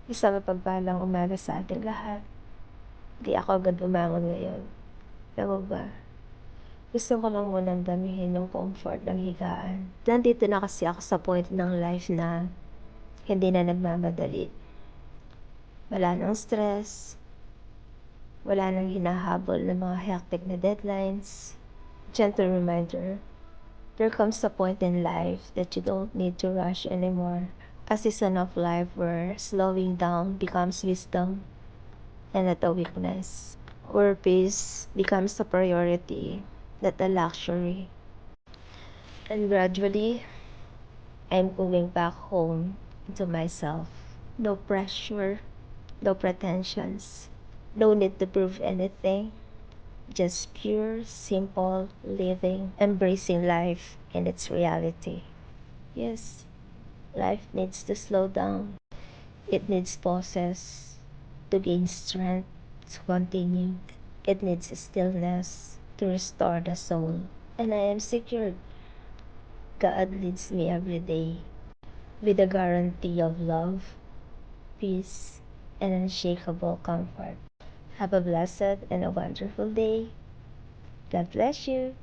Isang mapagpalang umaga sa ating lahat. Di ako agad bumangon ngayon. Alam mo ba, gusto ko lang munang damihin yung comfort ng higaan. Nandito na kasi ako sa point ng life na hindi na nagmamadali. Wala nang stress, wala nang hinahabol ng mga hectic na deadlines. Gentle reminder, there comes a point in life that you don't need to rush anymore. A season of life where slowing down becomes wisdom and not a weakness. Where peace becomes a priority, not a luxury. And gradually, I'm going back home to myself. No pressure, no pretensions, no need to prove anything. Just pure, simple living, embracing life in its reality. Yes, life needs to slow down. It needs pauses to gain strength to continue. It needs stillness to restore the soul. And I am secured. God leads me every day with a guarantee of love, peace, and unshakable comfort. Have a blessed and a wonderful day. God bless you.